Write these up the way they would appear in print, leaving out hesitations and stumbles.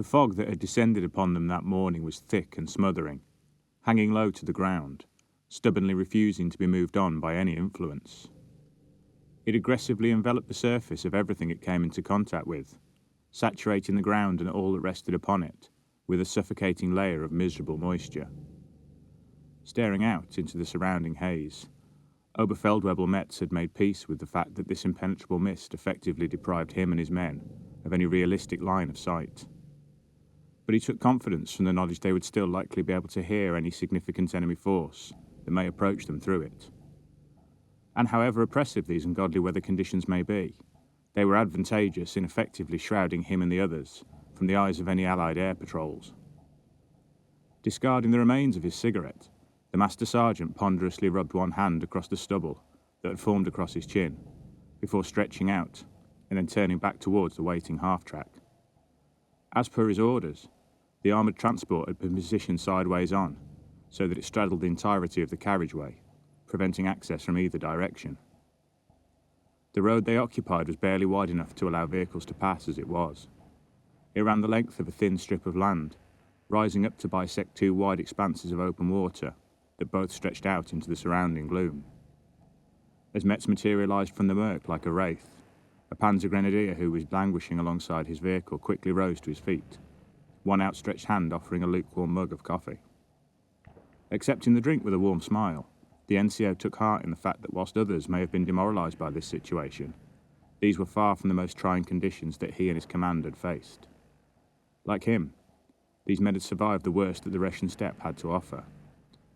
The fog that had descended upon them that morning was thick and smothering, hanging low to the ground, stubbornly refusing to be moved on by any influence. It aggressively enveloped the surface of everything it came into contact with, saturating the ground and all that rested upon it with a suffocating layer of miserable moisture. Staring out into the surrounding haze, Oberfeldwebel Metz had made peace with the fact that this impenetrable mist effectively deprived him and his men of any realistic line of sight. But he took confidence from the knowledge they would still likely be able to hear any significant enemy force that may approach them through it. And however oppressive these ungodly weather conditions may be, they were advantageous in effectively shrouding him and the others from the eyes of any Allied air patrols. Discarding the remains of his cigarette, the Master Sergeant ponderously rubbed one hand across the stubble that had formed across his chin, before stretching out and then turning back towards the waiting half-track. As per his orders, the armoured transport had been positioned sideways on, so that it straddled the entirety of the carriageway, preventing access from either direction. The road they occupied was barely wide enough to allow vehicles to pass as it was. It ran the length of a thin strip of land, rising up to bisect two wide expanses of open water that both stretched out into the surrounding gloom. As Metz materialised from the murk like a wraith, a Panzer Grenadier who was languishing alongside his vehicle quickly rose to his feet, one outstretched hand offering a lukewarm mug of coffee. Accepting the drink with a warm smile, the NCO took heart in the fact that whilst others may have been demoralised by this situation, these were far from the most trying conditions that he and his command had faced. Like him, these men had survived the worst that the Russian steppe had to offer,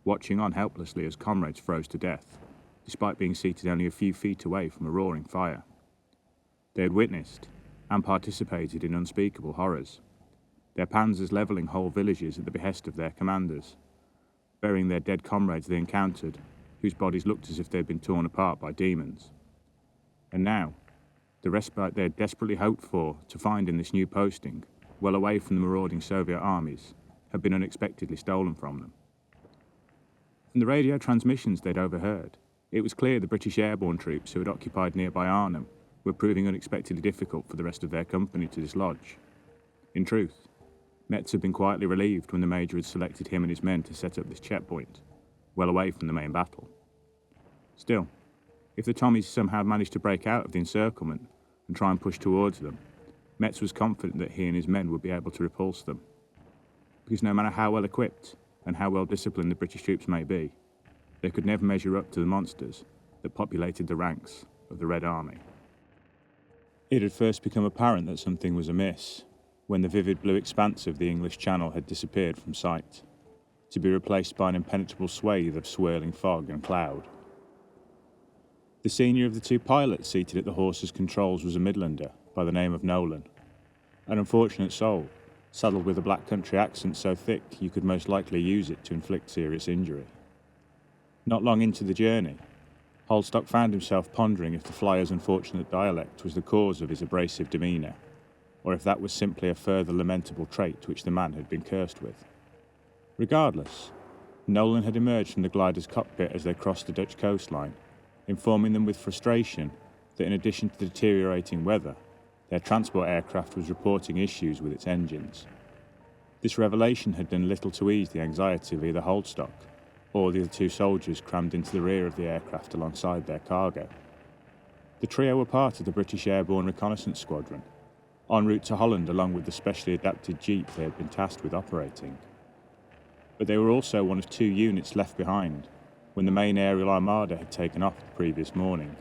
watching on helplessly as comrades froze to death, despite being seated only a few feet away from a roaring fire. They had witnessed and participated in unspeakable horrors, their panzers levelling whole villages at the behest of their commanders, burying their dead comrades they encountered, whose bodies looked as if they had been torn apart by demons. And now, the respite they had desperately hoped for to find in this new posting, well away from the marauding Soviet armies, had been unexpectedly stolen from them. From the radio transmissions they'd overheard, it was clear the British airborne troops who had occupied nearby Arnhem were proving unexpectedly difficult for the rest of their company to dislodge. In truth, Metz had been quietly relieved when the Major had selected him and his men to set up this checkpoint, well away from the main battle. Still, if the Tommies somehow managed to break out of the encirclement and try and push towards them, Metz was confident that he and his men would be able to repulse them. Because no matter how well equipped and how well disciplined the British troops may be, they could never measure up to the monsters that populated the ranks of the Red Army. It had first become apparent that something was amiss when the vivid blue expanse of the English Channel had disappeared from sight, to be replaced by an impenetrable swathe of swirling fog and cloud. The senior of the two pilots seated at the horse's controls was a Midlander by the name of Nolan, an unfortunate soul, saddled with a black country accent so thick you could most likely use it to inflict serious injury. Not long into the journey, Holstock found himself pondering if the flyer's unfortunate dialect was the cause of his abrasive demeanour, or if that was simply a further lamentable trait which the man had been cursed with. Regardless, Nolan had emerged from the glider's cockpit as they crossed the Dutch coastline, informing them with frustration that in addition to the deteriorating weather, their transport aircraft was reporting issues with its engines. This revelation had done little to ease the anxiety of either Holstock or the other two soldiers crammed into the rear of the aircraft alongside their cargo. The trio were part of the British Airborne Reconnaissance Squadron, en route to Holland along with the specially adapted jeep they had been tasked with operating. But they were also one of two units left behind when the main aerial armada had taken off the previous morning,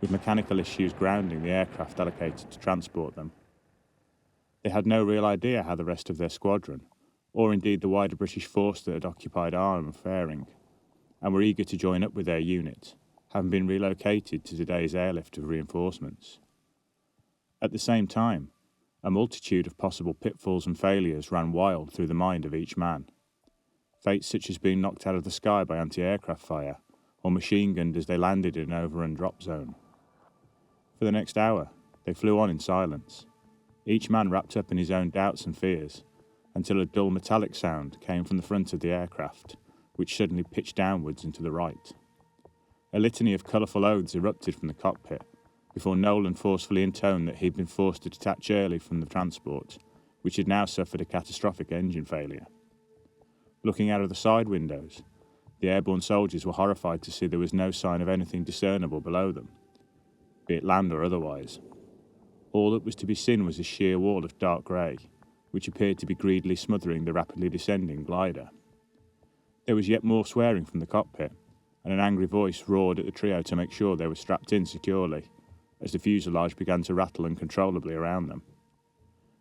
with mechanical issues grounding the aircraft allocated to transport them. They had no real idea how the rest of their squadron, or indeed the wider British force that had occupied Arnhem, were faring, and were eager to join up with their unit, having been relocated to today's airlift of reinforcements. At the same time, a multitude of possible pitfalls and failures ran wild through the mind of each man. Fates such as being knocked out of the sky by anti-aircraft fire, or machine-gunned as they landed in an overrun drop zone. For the next hour, they flew on in silence, each man wrapped up in his own doubts and fears, until a dull metallic sound came from the front of the aircraft, which suddenly pitched downwards and to the right. A litany of colourful oaths erupted from the cockpit, before Nolan forcefully intoned that he'd been forced to detach early from the transport, which had now suffered a catastrophic engine failure. Looking out of the side windows, the airborne soldiers were horrified to see there was no sign of anything discernible below them, be it land or otherwise. All that was to be seen was a sheer wall of dark grey, which appeared to be greedily smothering the rapidly descending glider. There was yet more swearing from the cockpit, and an angry voice roared at the trio to make sure they were strapped in securely, as the fuselage began to rattle uncontrollably around them.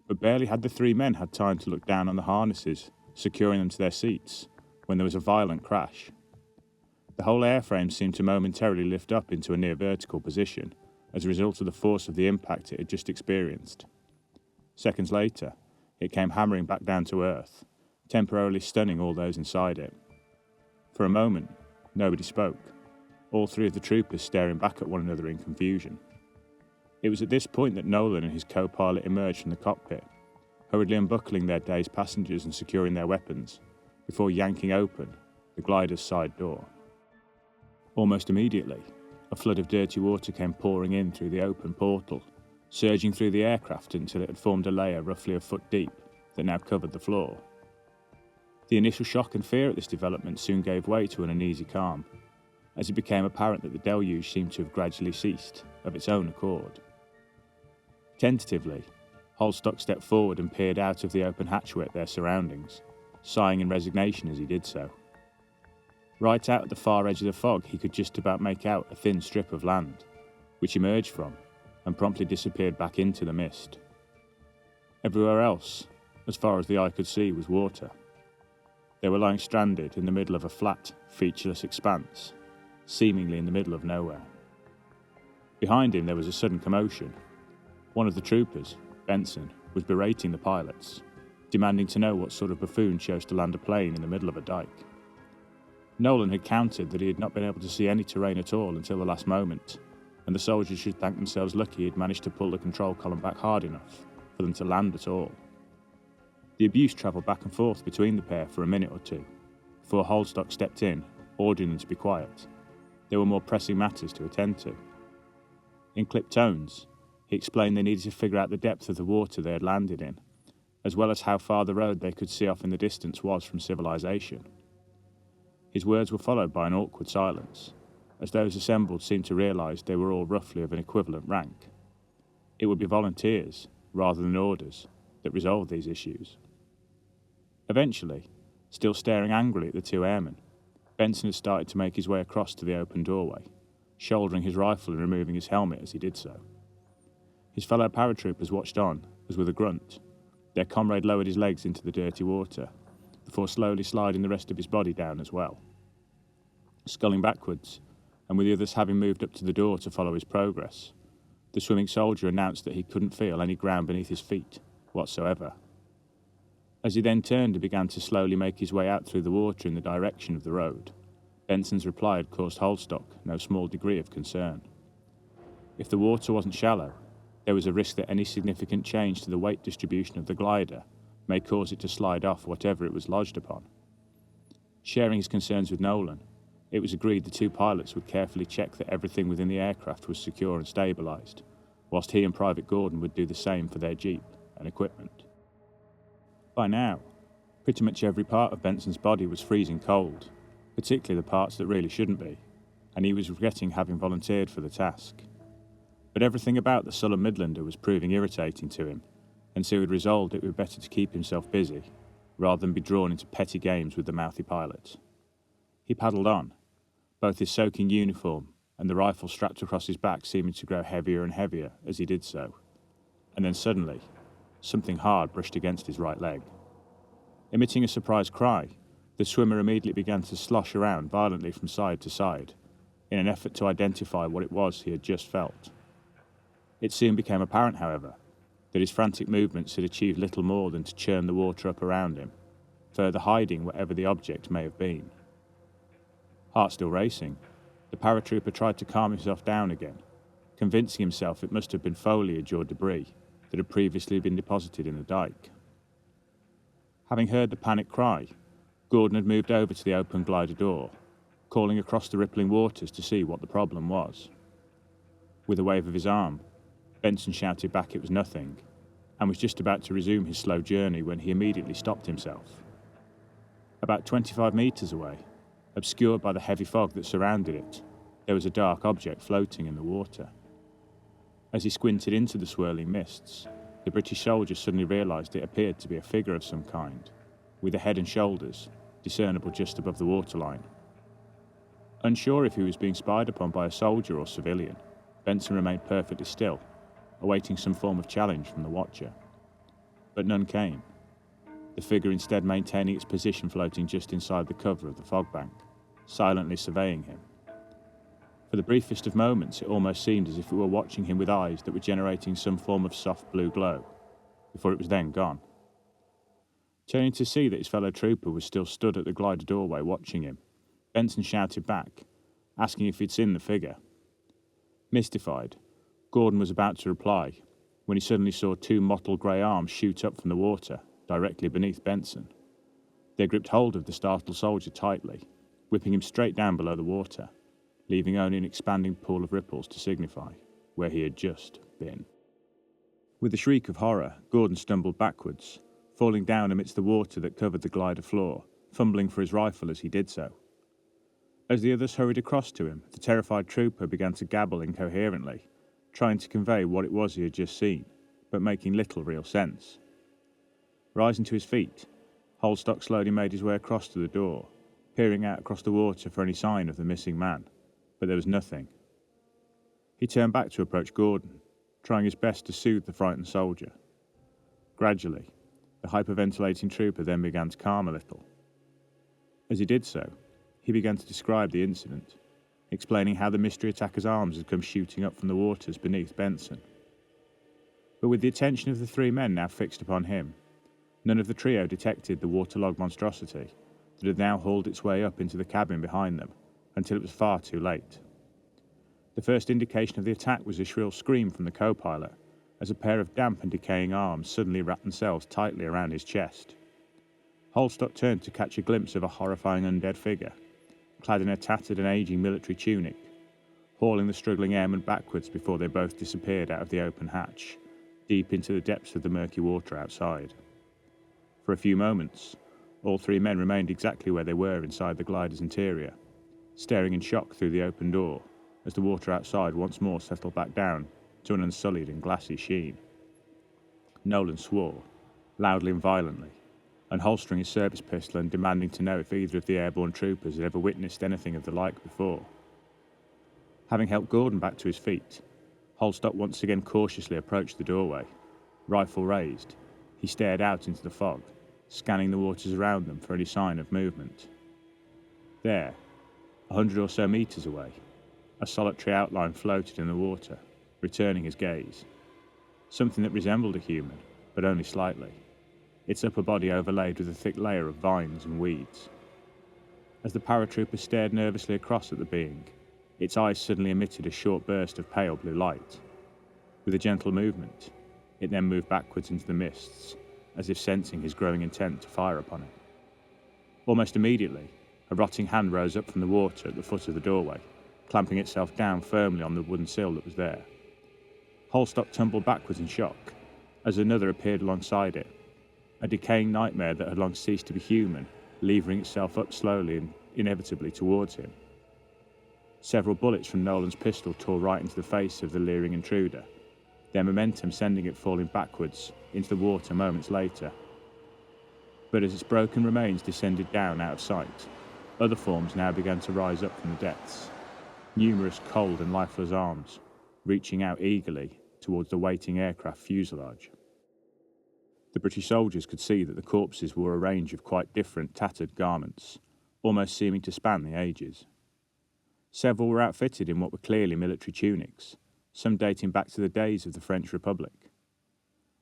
But barely had the three men had time to look down on the harnesses, securing them to their seats, when there was a violent crash. The whole airframe seemed to momentarily lift up into a near vertical position as a result of the force of the impact it had just experienced. Seconds later, it came hammering back down to earth, temporarily stunning all those inside it. For a moment, nobody spoke, all three of the troopers staring back at one another in confusion. It was at this point that Nolan and his co-pilot emerged from the cockpit, hurriedly unbuckling their dazed passengers and securing their weapons, before yanking open the glider's side door. Almost immediately, a flood of dirty water came pouring in through the open portal, surging through the aircraft until it had formed a layer roughly a foot deep that now covered the floor. The initial shock and fear at this development soon gave way to an uneasy calm, as it became apparent that the deluge seemed to have gradually ceased, of its own accord. Tentatively, Holstock stepped forward and peered out of the open hatchway at their surroundings, sighing in resignation as he did so. Right out at the far edge of the fog, he could just about make out a thin strip of land, which emerged from and promptly disappeared back into the mist. Everywhere else, as far as the eye could see, was water. They were lying stranded in the middle of a flat, featureless expanse, seemingly in the middle of nowhere. Behind him there was a sudden commotion. One of the troopers, Benson, was berating the pilots, demanding to know what sort of buffoon chose to land a plane in the middle of a dyke. Nolan had countered that he had not been able to see any terrain at all until the last moment, and the soldiers should thank themselves lucky he had managed to pull the control column back hard enough for them to land at all. The abuse travelled back and forth between the pair for a minute or two, before Holstock stepped in, ordering them to be quiet. There were more pressing matters to attend to. In clipped tones, he explained they needed to figure out the depth of the water they had landed in, as well as how far the road they could see off in the distance was from civilization. His words were followed by an awkward silence, as those assembled seemed to realise they were all roughly of an equivalent rank. It would be volunteers, rather than orders, that resolved these issues. Eventually, still staring angrily at the two airmen, Benson had started to make his way across to the open doorway, shouldering his rifle and removing his helmet as he did so. His fellow paratroopers watched on, as with a grunt, their comrade lowered his legs into the dirty water, before slowly sliding the rest of his body down as well. Sculling backwards, and with the others having moved up to the door to follow his progress, the swimming soldier announced that he couldn't feel any ground beneath his feet whatsoever. As he then turned and began to slowly make his way out through the water in the direction of the road, Benson's reply had caused Holstock no small degree of concern. If the water wasn't shallow, there was a risk that any significant change to the weight distribution of the glider may cause it to slide off whatever it was lodged upon. Sharing his concerns with Nolan, it was agreed the two pilots would carefully check that everything within the aircraft was secure and stabilised, whilst he and Private Gordon would do the same for their jeep and equipment. By now, pretty much every part of Benson's body was freezing cold, particularly the parts that really shouldn't be, and he was regretting having volunteered for the task. But everything about the sullen Midlander was proving irritating to him, and so he had resolved it would be better to keep himself busy, rather than be drawn into petty games with the mouthy pilot. He paddled on, both his soaking uniform and the rifle strapped across his back seeming to grow heavier and heavier as he did so, and then suddenly, something hard brushed against his right leg. Emitting a surprised cry, the swimmer immediately began to slosh around violently from side to side, in an effort to identify what it was he had just felt. It soon became apparent, however, that his frantic movements had achieved little more than to churn the water up around him, further hiding whatever the object may have been. Heart still racing, the paratrooper tried to calm himself down again, convincing himself it must have been foliage or debris that had previously been deposited in the dyke. Having heard the panic cry, Gordon had moved over to the open glider door, calling across the rippling waters to see what the problem was. With a wave of his arm, Benson shouted back it was nothing, and was just about to resume his slow journey when he immediately stopped himself. About 25 metres away, obscured by the heavy fog that surrounded it, there was a dark object floating in the water. As he squinted into the swirling mists, the British soldier suddenly realised it appeared to be a figure of some kind, with a head and shoulders discernible just above the waterline. Unsure if he was being spied upon by a soldier or civilian, Benson remained perfectly still, awaiting some form of challenge from the watcher. But none came, the figure instead maintaining its position floating just inside the cover of the fog bank, silently surveying him. For the briefest of moments, it almost seemed as if it were watching him with eyes that were generating some form of soft blue glow, before it was then gone. Turning to see that his fellow trooper was still stood at the glider doorway watching him, Benson shouted back, asking if he'd seen the figure. Mystified, Gordon was about to reply, when he suddenly saw two mottled grey arms shoot up from the water, directly beneath Benson. They gripped hold of the startled soldier tightly, whipping him straight down below the water, leaving only an expanding pool of ripples to signify where he had just been. With a shriek of horror, Gordon stumbled backwards, falling down amidst the water that covered the glider floor, fumbling for his rifle as he did so. As the others hurried across to him, the terrified trooper began to gabble incoherently, trying to convey what it was he had just seen, but making little real sense. Rising to his feet, Holstock slowly made his way across to the door, peering out across the water for any sign of the missing man, but there was nothing. He turned back to approach Gordon, trying his best to soothe the frightened soldier. Gradually, the hyperventilating trooper then began to calm a little. As he did so, he began to describe the incident, explaining how the mystery attacker's arms had come shooting up from the waters beneath Benson. But with the attention of the three men now fixed upon him, none of the trio detected the waterlogged monstrosity that had now hauled its way up into the cabin behind them until it was far too late. The first indication of the attack was a shrill scream from the co-pilot as a pair of damp and decaying arms suddenly wrapped themselves tightly around his chest. Holstock turned to catch a glimpse of a horrifying undead figure, clad in a tattered and aging military tunic, hauling the struggling airman backwards before they both disappeared out of the open hatch, deep into the depths of the murky water outside. For a few moments, all three men remained exactly where they were inside the glider's interior, staring in shock through the open door as the water outside once more settled back down to an unsullied and glassy sheen. Nolan swore, loudly and violently, unholstering his service pistol and demanding to know if either of the airborne troopers had ever witnessed anything of the like before. Having helped Gordon back to his feet, Holstock once again cautiously approached the doorway. Rifle raised, he stared out into the fog, scanning the waters around them for any sign of movement. There, 100 or so metres away, a solitary outline floated in the water, returning his gaze. Something that resembled a human, but only slightly, its upper body overlaid with a thick layer of vines and weeds. As the paratrooper stared nervously across at the being, its eyes suddenly emitted a short burst of pale blue light. With a gentle movement, it then moved backwards into the mists, as if sensing his growing intent to fire upon it. Almost immediately, a rotting hand rose up from the water at the foot of the doorway, clamping itself down firmly on the wooden sill that was there. Holstock tumbled backwards in shock, as another appeared alongside it, a decaying nightmare that had long ceased to be human, levering itself up slowly and inevitably towards him. Several bullets from Nolan's pistol tore right into the face of the leering intruder, their momentum sending it falling backwards into the water moments later. But as its broken remains descended down out of sight, other forms now began to rise up from the depths, numerous cold and lifeless arms, reaching out eagerly towards the waiting aircraft fuselage. The British soldiers could see that the corpses wore a range of quite different tattered garments, almost seeming to span the ages. Several were outfitted in what were clearly military tunics, some dating back to the days of the French Republic.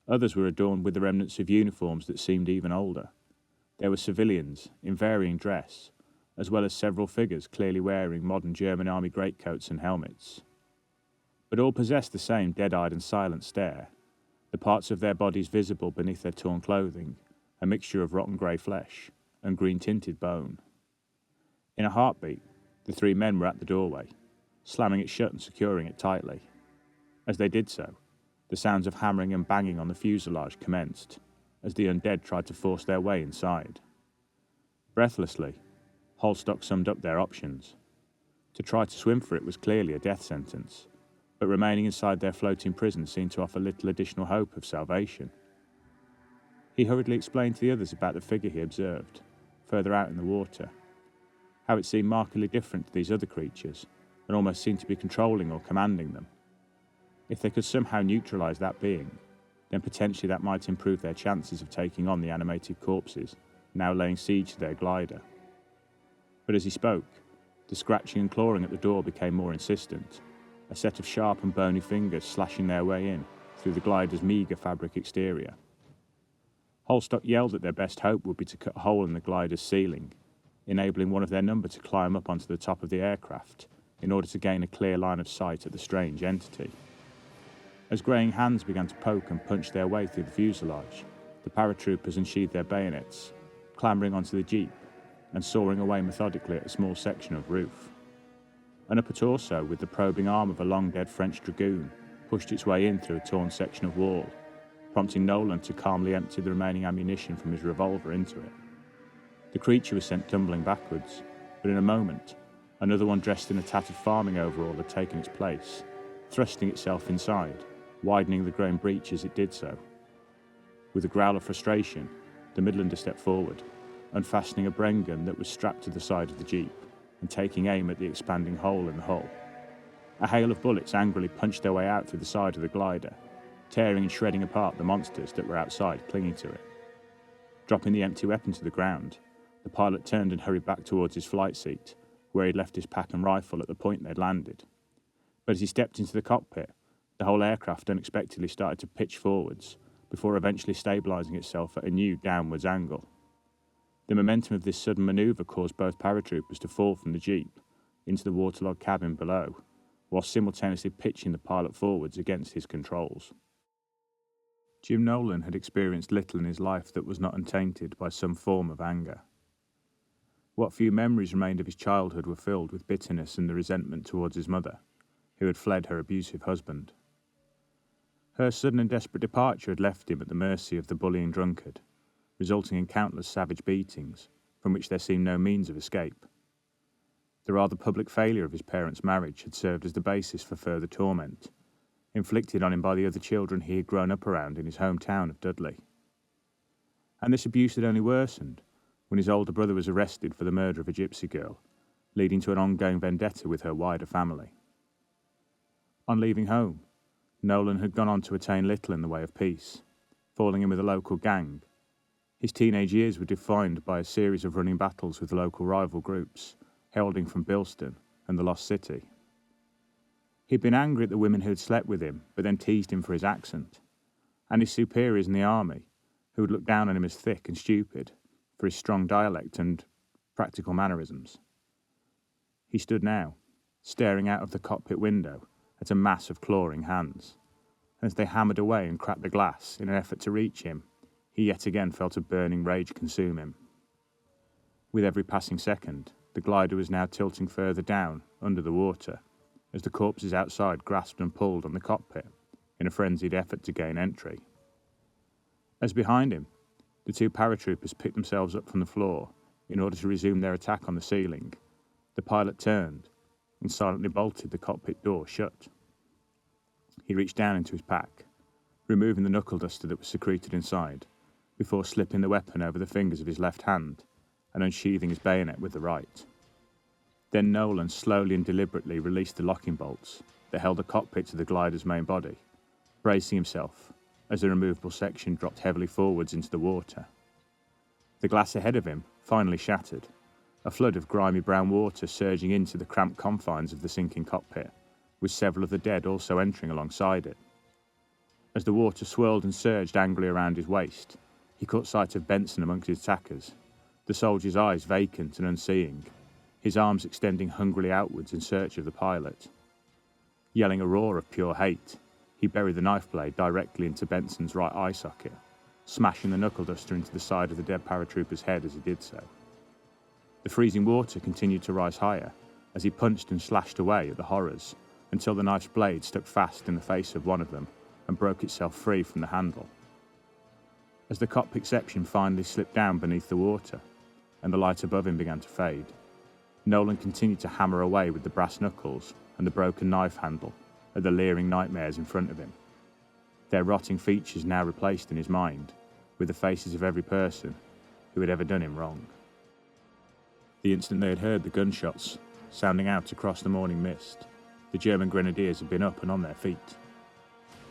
Others were adorned with the remnants of uniforms that seemed even older. There were civilians in varying dress, as well as several figures clearly wearing modern German army greatcoats and helmets. But all possessed the same dead-eyed and silent stare, the parts of their bodies visible beneath their torn clothing, a mixture of rotten grey flesh and green-tinted bone. In a heartbeat, the three men were at the doorway, slamming it shut and securing it tightly. As they did so, The sounds of hammering and banging on the fuselage commenced, as the undead tried to force their way inside. Breathlessly, Holstock summed up their options. To try to swim for it was clearly a death sentence, but remaining inside their floating prison seemed to offer little additional hope of salvation. He hurriedly explained to the others about the figure he observed, further out in the water, how it seemed markedly different to these other creatures, and almost seemed to be controlling or commanding them. If they could somehow neutralize that being, then potentially that might improve their chances of taking on the animated corpses, now laying siege to their glider. But as he spoke, the scratching and clawing at the door became more insistent, a set of sharp and bony fingers slashing their way in through the glider's meagre fabric exterior. Holstock yelled that their best hope would be to cut a hole in the glider's ceiling, enabling one of their number to climb up onto the top of the aircraft in order to gain a clear line of sight at the strange entity. As greying hands began to poke and punch their way through the fuselage, the paratroopers unsheathed their bayonets, clambering onto the jeep and soaring away methodically at a small section of roof. An upper torso with the probing arm of a long-dead French dragoon pushed its way in through a torn section of wall, prompting Nolan to calmly empty the remaining ammunition from his revolver into it. The creature was sent tumbling backwards, but in a moment, another one dressed in a tattered farming overall had taken its place, thrusting itself inside, widening the grown breach as it did so. With a growl of frustration, the Midlander stepped forward, unfastening a Bren gun that was strapped to the side of the jeep and taking aim at the expanding hole in the hull. A hail of bullets angrily punched their way out through the side of the glider, tearing and shredding apart the monsters that were outside clinging to it. Dropping the empty weapon to the ground, the pilot turned and hurried back towards his flight seat, where he'd left his pack and rifle at the point they'd landed. But as he stepped into the cockpit, the whole aircraft unexpectedly started to pitch forwards, before eventually stabilising itself at a new downwards angle. The momentum of this sudden manoeuvre caused both paratroopers to fall from the jeep into the waterlogged cabin below, while simultaneously pitching the pilot forwards against his controls. Jim Nolan had experienced little in his life that was not untainted by some form of anger. What few memories remained of his childhood were filled with bitterness and the resentment towards his mother, who had fled her abusive husband. Her sudden and desperate departure had left him at the mercy of the bullying drunkard, resulting in countless savage beatings, from which there seemed no means of escape. The rather public failure of his parents' marriage had served as the basis for further torment, inflicted on him by the other children he had grown up around in his hometown of Dudley. And this abuse had only worsened when his older brother was arrested for the murder of a gypsy girl, leading to an ongoing vendetta with her wider family. On leaving home, Nolan had gone on to attain little in the way of peace, falling in with a local gang. His teenage years were defined by a series of running battles with local rival groups, hailing from Bilston and the Lost City. He'd been angry at the women who had slept with him, but then teased him for his accent, and his superiors in the army, who would look down on him as thick and stupid for his strong dialect and practical mannerisms. He stood now, staring out of the cockpit window at a mass of clawing hands. As they hammered away and cracked the glass in an effort to reach him, he yet again felt a burning rage consume him. With every passing second, the glider was now tilting further down, under the water, as the corpses outside grasped and pulled on the cockpit in a frenzied effort to gain entry. As behind him, the two paratroopers picked themselves up from the floor in order to resume their attack on the ceiling, the pilot turned and silently bolted the cockpit door shut. He reached down into his pack, removing the knuckle duster that was secreted inside, before slipping the weapon over the fingers of his left hand and unsheathing his bayonet with the right. Then Nolan slowly and deliberately released the locking bolts that held the cockpit to the glider's main body, bracing himself as the removable section dropped heavily forwards into the water. The glass ahead of him finally shattered, a flood of grimy brown water surging into the cramped confines of the sinking cockpit, with several of the dead also entering alongside it. As the water swirled and surged angrily around his waist, he caught sight of Benson amongst his attackers, the soldier's eyes vacant and unseeing, his arms extending hungrily outwards in search of the pilot. Yelling a roar of pure hate, he buried the knife blade directly into Benson's right eye socket, smashing the knuckle duster into the side of the dead paratrooper's head as he did so. The freezing water continued to rise higher as he punched and slashed away at the horrors until the knife's blade stuck fast in the face of one of them, and broke itself free from the handle. As the cockpit section finally slipped down beneath the water, and the light above him began to fade, Nolan continued to hammer away with the brass knuckles and the broken knife handle at the leering nightmares in front of him, their rotting features now replaced in his mind with the faces of every person who had ever done him wrong. The instant they had heard the gunshots sounding out across the morning mist, the German grenadiers had been up and on their feet.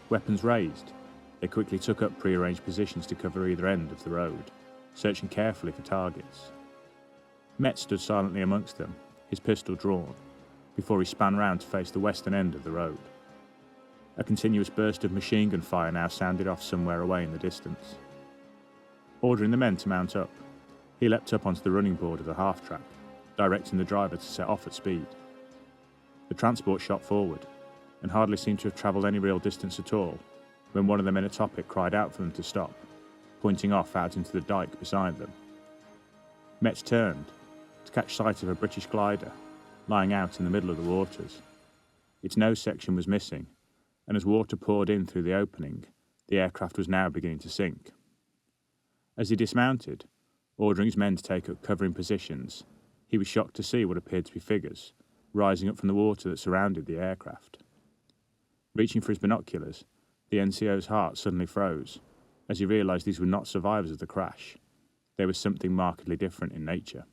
Weapons raised, they quickly took up prearranged positions to cover either end of the road, searching carefully for targets. Metz stood silently amongst them, his pistol drawn, before he span round to face the western end of the road. A continuous burst of machine gun fire now sounded off somewhere away in the distance. Ordering the men to mount up, he leapt up onto the running board of the half-track, directing the driver to set off at speed. The transport shot forward, and hardly seemed to have travelled any real distance at all, when one of the men atop it cried out for them to stop, pointing off out into the dyke beside them. Metz turned to catch sight of a British glider lying out in the middle of the waters. Its nose section was missing, and as water poured in through the opening, the aircraft was now beginning to sink. As he dismounted, ordering his men to take up covering positions, he was shocked to see what appeared to be figures rising up from the water that surrounded the aircraft. Reaching for his binoculars, the NCO's heart suddenly froze as he realised these were not survivors of the crash. They were something markedly different in nature.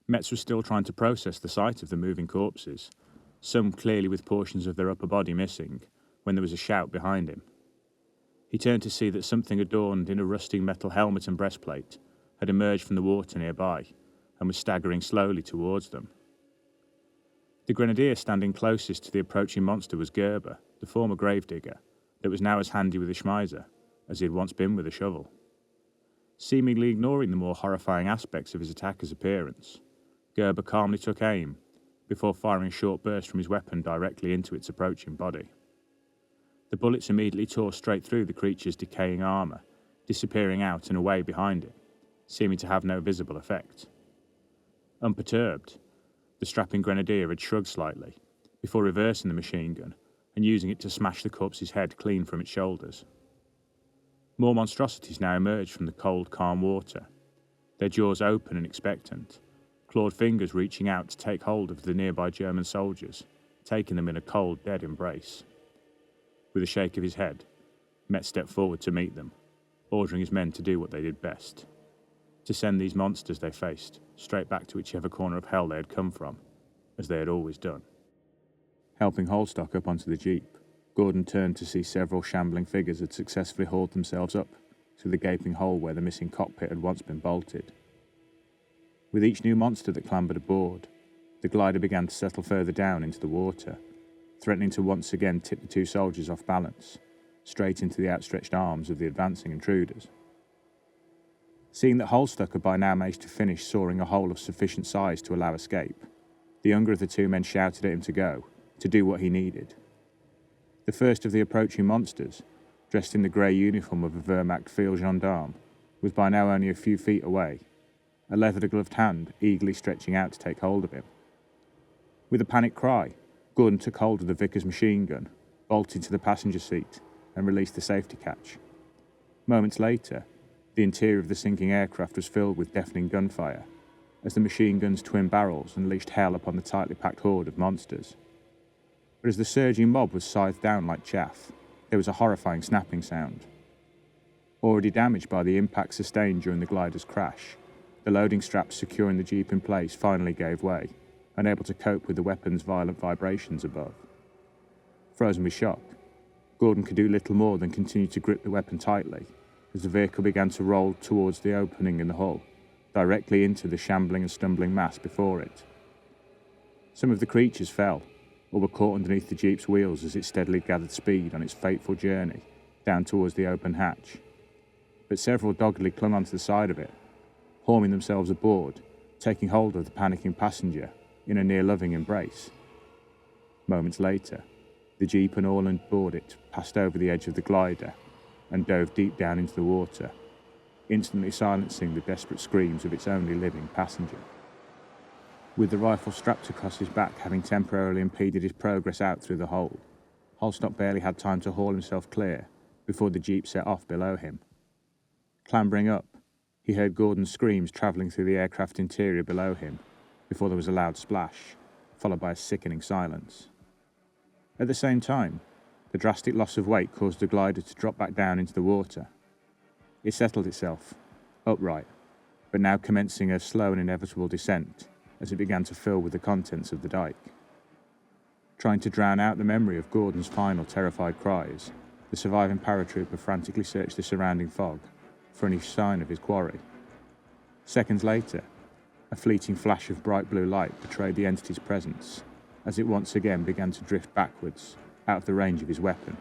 Metz was still trying to process the sight of the moving corpses, some clearly with portions of their upper body missing, when there was a shout behind him. He turned to see that something adorned in a rusting metal helmet and breastplate had emerged from the water nearby and was staggering slowly towards them. The grenadier standing closest to the approaching monster was Gerber, the former gravedigger, that was now as handy with a Schmeiser as he had once been with a shovel. Seemingly ignoring the more horrifying aspects of his attacker's appearance, Gerber calmly took aim before firing a short burst from his weapon directly into its approaching body. The bullets immediately tore straight through the creature's decaying armour, disappearing out and away behind it, seeming to have no visible effect. Unperturbed, the strapping grenadier had shrugged slightly, before reversing the machine gun and using it to smash the corpse's head clean from its shoulders. More monstrosities now emerged from the cold, calm water, their jaws open and expectant, clawed fingers reaching out to take hold of the nearby German soldiers, taking them in a cold, dead embrace. With a shake of his head, Metz stepped forward to meet them, ordering his men to do what they did best, to send these monsters they faced straight back to whichever corner of hell they had come from, as they had always done. Helping Holstock up onto the jeep, Gordon turned to see several shambling figures had successfully hauled themselves up through the gaping hole where the missing cockpit had once been bolted. With each new monster that clambered aboard, the glider began to settle further down into the water, threatening to once again tip the two soldiers off balance, straight into the outstretched arms of the advancing intruders. Seeing that Holstock had by now managed to finish sawing a hole of sufficient size to allow escape, the younger of the two men shouted at him to go, to do what he needed. The first of the approaching monsters, dressed in the grey uniform of a Wehrmacht field gendarme, was by now only a few feet away, a leather-gloved hand eagerly stretching out to take hold of him. With a panicked cry, Gordon took hold of the Vickers machine gun, bolted to the passenger seat, and released the safety catch. Moments later, the interior of the sinking aircraft was filled with deafening gunfire, as the machine gun's twin barrels unleashed hell upon the tightly packed horde of monsters. But as the surging mob was scythed down like chaff, there was a horrifying snapping sound. Already damaged by the impact sustained during the glider's crash, the loading straps securing the jeep in place finally gave way, unable to cope with the weapon's violent vibrations above. Frozen with shock, Gordon could do little more than continue to grip the weapon tightly as the vehicle began to roll towards the opening in the hull, directly into the shambling and stumbling mass before it. Some of the creatures fell, or were caught underneath the jeep's wheels as it steadily gathered speed on its fateful journey down towards the open hatch. But several doggedly clung onto the side of it, haulming themselves aboard, taking hold of the panicking passenger in a near-loving embrace. Moments later, the jeep and all on board it passed over the edge of the glider and dove deep down into the water, instantly silencing the desperate screams of its only living passenger. With the rifle strapped across his back having temporarily impeded his progress out through the hole, Holstock barely had time to haul himself clear before the jeep set off below him. Clambering up, he heard Gordon's screams travelling through the aircraft interior below him before there was a loud splash, followed by a sickening silence. At the same time, the drastic loss of weight caused the glider to drop back down into the water. It settled itself, upright, but now commencing a slow and inevitable descent as it began to fill with the contents of the dyke. Trying to drown out the memory of Gordon's final terrified cries, the surviving paratrooper frantically searched the surrounding fog for any sign of his quarry. Seconds later, a fleeting flash of bright blue light betrayed the entity's presence as it once again began to drift backwards, out of the range of his weapon.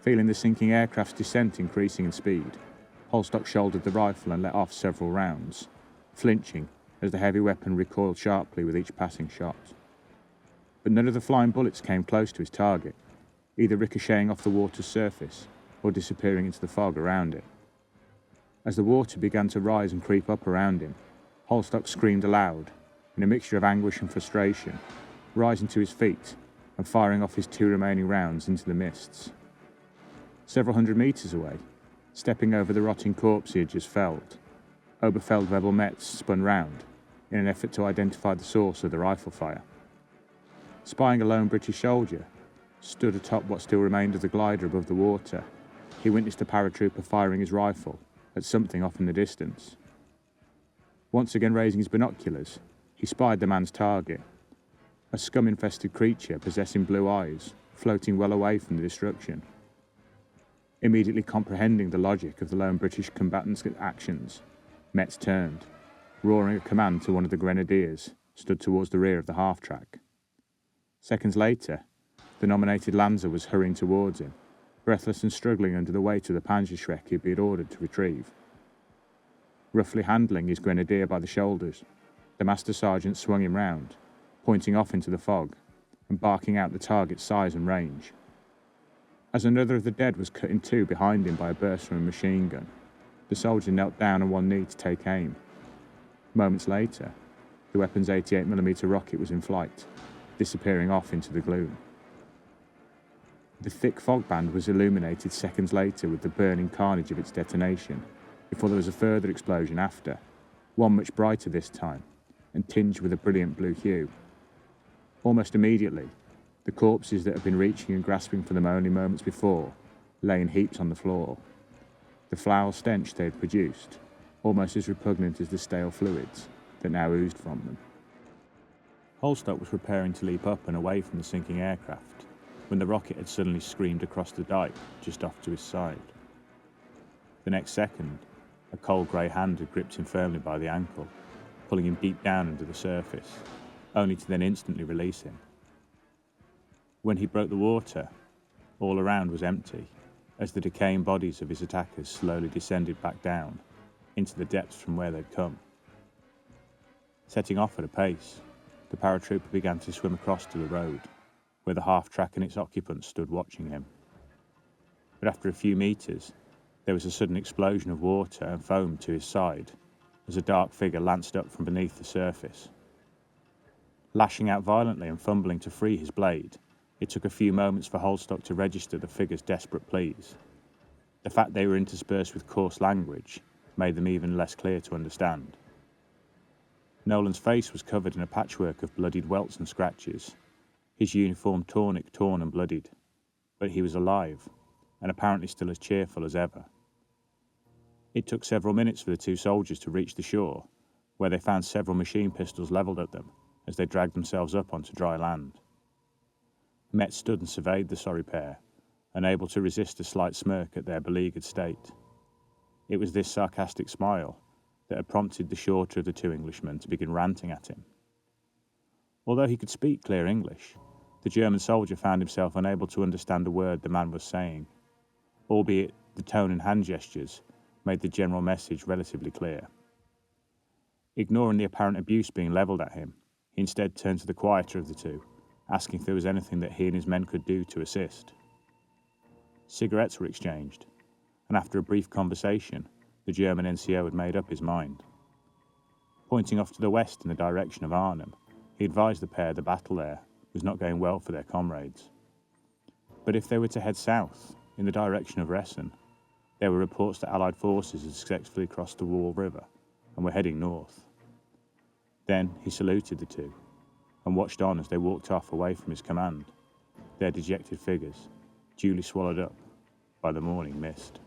Feeling the sinking aircraft's descent increasing in speed, Holstock shouldered the rifle and let off several rounds, flinching as the heavy weapon recoiled sharply with each passing shot. But none of the flying bullets came close to his target, either ricocheting off the water's surface or disappearing into the fog around it. As the water began to rise and creep up around him, Holstock screamed aloud, in a mixture of anguish and frustration, rising to his feet and firing off his 2 remaining rounds into the mists. Several hundred metres away, stepping over the rotting corpse he had just felled, Oberfeldwebel Metz spun round in an effort to identify the source of the rifle fire. Spying a lone British soldier, stood atop what still remained of the glider above the water, he witnessed a paratrooper firing his rifle at something off in the distance. Once again raising his binoculars, he spied the man's target, a scum-infested creature possessing blue eyes, floating well away from the destruction. Immediately comprehending the logic of the lone British combatant's actions, Metz turned, roaring a command to one of the grenadiers stood towards the rear of the half-track. Seconds later, the nominated Lanza was hurrying towards him, breathless and struggling under the weight of the Panzerschreck he'd been ordered to retrieve. Roughly handling his grenadier by the shoulders, the Master Sergeant swung him round, pointing off into the fog and barking out the target's size and range. As another of the dead was cut in two behind him by a burst from a machine gun, the soldier knelt down on one knee to take aim. Moments later, the weapon's 88mm rocket was in flight, disappearing off into the gloom. The thick fog band was illuminated seconds later with the burning carnage of its detonation, before there was a further explosion after, one much brighter this time, and tinged with a brilliant blue hue. Almost immediately, the corpses that had been reaching and grasping for them only moments before lay in heaps on the floor. The foul stench they had produced, almost as repugnant as the stale fluids that now oozed from them. Holstock was preparing to leap up and away from the sinking aircraft when the rocket had suddenly screamed across the dyke just off to his side. The next second, a cold grey hand had gripped him firmly by the ankle, pulling him deep down under the surface, only to then instantly release him. When he broke the water, all around was empty, as the decaying bodies of his attackers slowly descended back down into the depths from where they'd come. Setting off at a pace, the paratrooper began to swim across to the road, where the half-track and its occupants stood watching him. But after a few metres, there was a sudden explosion of water and foam to his side, as a dark figure lanced up from beneath the surface. Lashing out violently and fumbling to free his blade, it took a few moments for Holstock to register the figure's desperate pleas. The fact they were interspersed with coarse language made them even less clear to understand. Nolan's face was covered in a patchwork of bloodied welts and scratches, his uniform torn and bloodied, but he was alive, and apparently still as cheerful as ever. It took several minutes for the two soldiers to reach the shore, where they found several machine pistols levelled at them as they dragged themselves up onto dry land. Metz stood and surveyed the sorry pair, unable to resist a slight smirk at their beleaguered state. It was this sarcastic smile that had prompted the shorter of the two Englishmen to begin ranting at him. Although he could speak clear English, the German soldier found himself unable to understand a word the man was saying, albeit the tone and hand gestures made the general message relatively clear. Ignoring the apparent abuse being levelled at him, he instead turned to the quieter of the two, asking if there was anything that he and his men could do to assist. Cigarettes were exchanged, and after a brief conversation, the German NCO had made up his mind. Pointing off to the west in the direction of Arnhem, he advised the pair the battle there was not going well for their comrades. But if they were to head south, in the direction of Ressen, there were reports that Allied forces had successfully crossed the Wall River and were heading north. Then he saluted the two and watched on as they walked off away from his command, their dejected figures duly swallowed up by the morning mist.